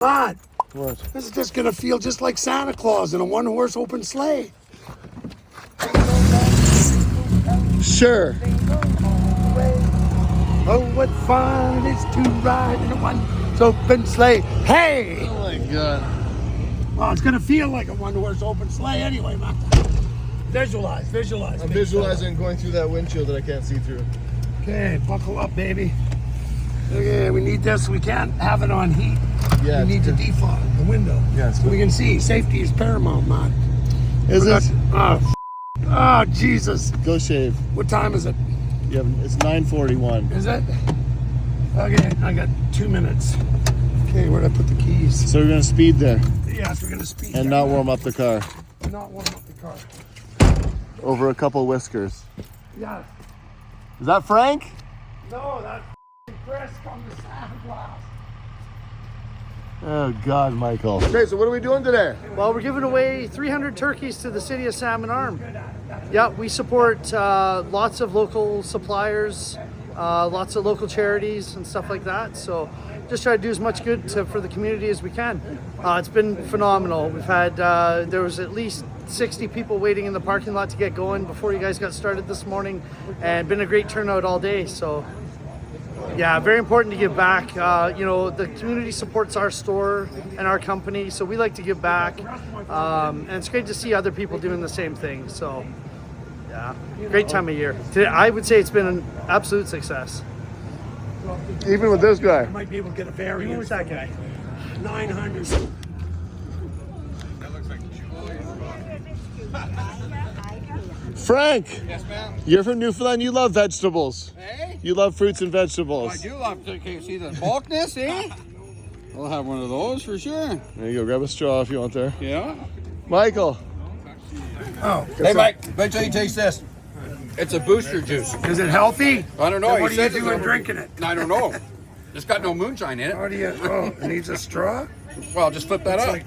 But What? this is just gonna feel just like Santa Claus in a one-horse open sleigh. Sure. Oh, what fun it is to ride in a one-horse open sleigh. Hey! Oh my god. Well, it's gonna feel like a one-horse open sleigh anyway, man. Visualize. I'm visualizing going through that windshield that I can't see through. Okay, buckle up, baby. Okay, we need this. We can't have it on heat. Yeah, we need to defog the window. Yeah, so we can see. Safety is paramount, man. Is it? Oh, Jesus. Go shave. What time is it? Yeah, it's 9:41. Is it? Okay, I got 2 minutes. Okay, where'd I put the keys? So we're gonna speed there Yes, we're gonna speed. and not warm up the car. Not warm up the car. Over a couple whiskers. Yeah. Is that Frank? No, that's Chris from the Santa Claus. Oh God, Michael. Okay, so what are we doing today? Well, we're giving away 300 turkeys to the city of Salmon Arm. Yeah, we support lots of local suppliers, lots of local charities and stuff like that. So just try to do as much good for the community as we can. It's been phenomenal. We've had, there was at least 60 people waiting in the parking lot to get going before you guys got started this morning, and been a great turnout all day. So yeah, very important to give back. You know, the community supports our store and our company, so we like to give back. And it's great to see other people doing the same thing. So yeah, great time of year. Today, I would say it's been an absolute success. Even with this guy. I might be able to get a variant. Who's that guy? 900. Frank! Yes, ma'am. You're from Newfoundland, you love vegetables. Hey? You love fruits and Oh, I vegetables. do love to see the bulkness, eh? I'll have one of those for sure. There you go, grab a straw if you want there. Yeah. Michael. Oh, Hey, Mike, wait till you taste this. It's a booster juice. is it healthy? I don't know. Then he what are you said doing it's- drinking it? I don't know. It's got no moonshine in it. How do you? Oh, it needs a straw. Well, just flip that up.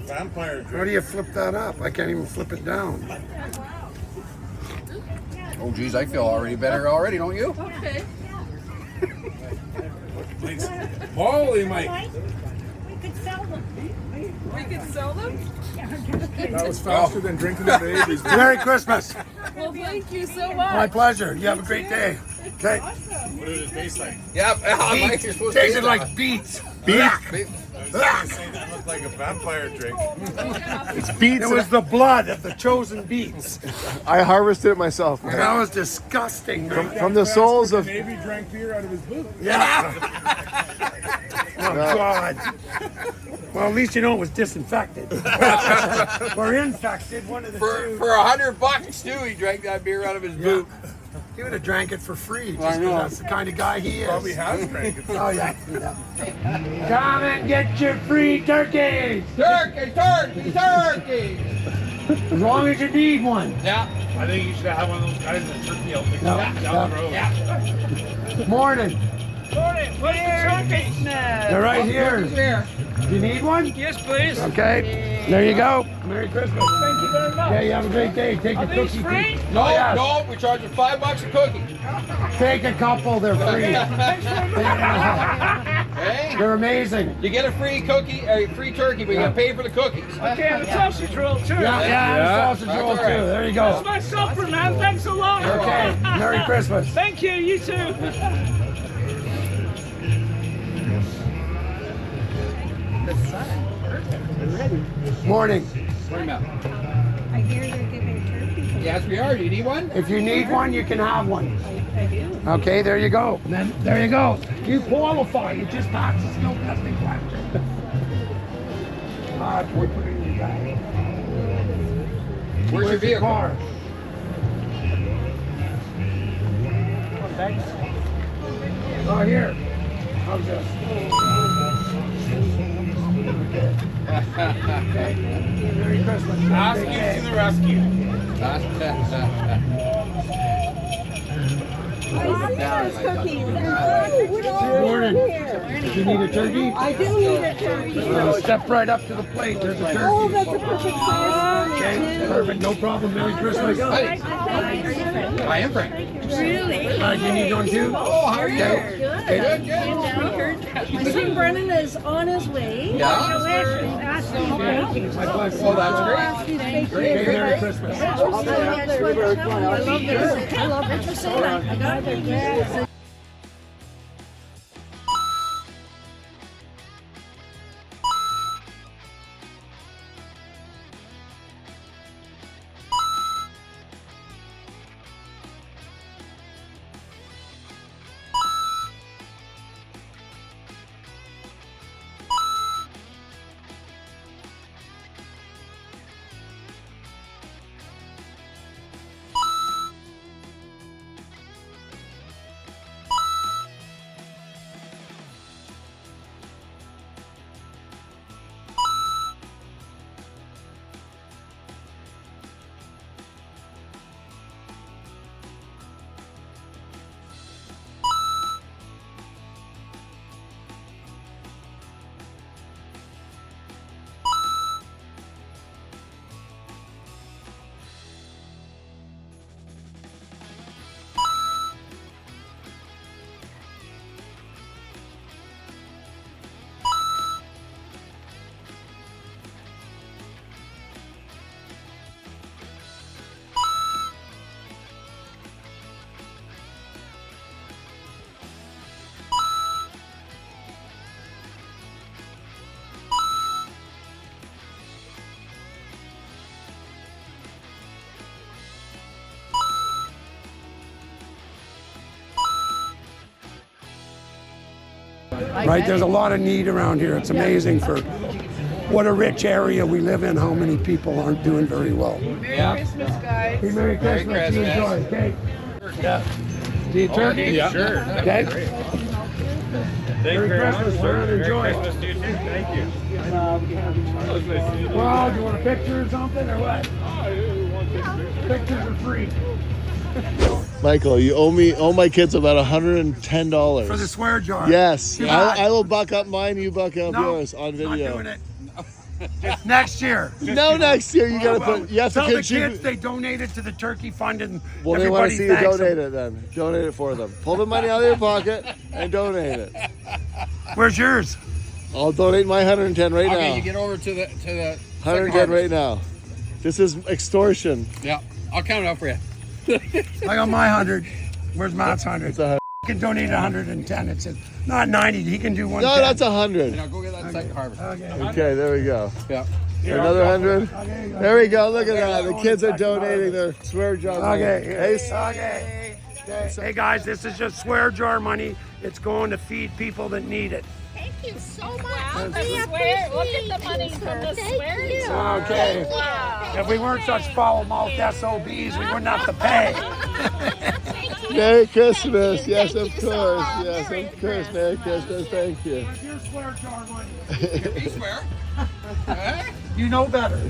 How do you flip that up? I can't even flip it down. Oh, geez, I feel already better already, don't you? Holy Mike, We could sell them. that was faster than drinking the babies. Merry Christmas. Well, thank you so My much. pleasure. You have a great day. Okay. What does it taste like? Yeah, Mike, you're supposed to Tasted taste like beets. it. I was gonna say that looked like a vampire drink. Beets. It was the blood of the chosen beets. I harvested it myself. That was disgusting. From the souls of... Maybe drank beer out of his boot. Yeah. Oh God. Well, at least you know it was disinfected. Or infected, one of the two. For $100, Stewie drank that beer out of his boot. He would have drank it for free. Just I 'cause know. that's the kind of guy he is. Probably has drank it. Oh yeah. Come and get your free turkeys. Turkey, turkey, turkey! As long as you need one. Yeah. I think you should have one of those guys in the turkey outfit down the road. Morning. They're right here. Here. Do you need one? Yes, please. Okay. There you go. Merry Christmas. Thank you very much. Yeah, you have a great day. Take Are a these cookie. free? No, yes. no, we charge you $5 a cookie. Take a couple. They're free. Hey? They're amazing. You get a free cookie, a free turkey, but you gotta pay for the cookies. Okay, and a sausage roll too. Yeah, sausage That's rolls all right. too. There you That's go. my supper, man. Thanks a lot. Okay. Merry Christmas. Thank you. You too. Morning. Wait a minute. I hear you're giving turkeys. Yes, we are. Do you need one? If you need one, you can have one. I do. Okay, there you go. Then there you go. You qualify. You just pass the skill testing question. We put it in your bag. Where's your vehicle? car? Oh, here. How's this? Okay. Merry Christmas. Ask you to the rescue. Cookies. Good morning. Do you need a turkey? I do need a turkey. Step right up to the plate. There's a turkey. Oh, that's a perfect size. Okay, perfect. No problem. Merry Christmas. I am Frank. Really? Do you need one too? Oh, how are you? Okay. Good, good. My son Brennan is on his way. Yeah? Oh, that's great. Great. Merry Christmas. I love this. I love it. For saying that. I got it. Right? There's a lot of need around here. It's amazing for what a rich area we live in, how many people aren't doing very well. Yeah. Hey, Merry Christmas. You enjoy, okay? Yeah. Do you turkey? Yeah. Sure. Okay. Thank you very much, Christmas, sir. sir. Enjoy. Merry Christmas to you too. Thank you. Well, do you want a picture or something or what? Pictures are free. Michael, you owe my kids about $110 For the swear jar. Yes, Too bad. I will buck up mine. You buck up No, yours on not video. doing it. Next year. No, next year you gotta Well, put. You have to tell the contribute. kids they donated to the turkey fund and Well, they want to everybody see you thanks donate them. it then. Donate it for them. Pull the money out of your pocket and donate it. Where's yours? I'll donate my 110 right Okay, now. you get over to the 110 right now. This is extortion. Yeah, I'll count it out for you. I got my 100. Where's Matt's 100? It's a, He can donate 110. It's not 90. He can do 110. no, that's 100. Now go get that second harvest. Okay. Okay, there we go. Yeah. Another 100. There we go. Look at that. The kids are donating their swear jar money. Okay. Hey, Okay. Hey guys, this is just swear jar money. It's going to feed people that need it. Thank you so much. Wow, We the swear, look at the money from the swear jar. Okay. Wow. If we weren't such foul-mouthed SOBs, we wouldn't have to pay. Merry Christmas. Yes, of course. Yes, of course. Merry Christmas. Thank you. Where's your swear jar money? You swear? You know better.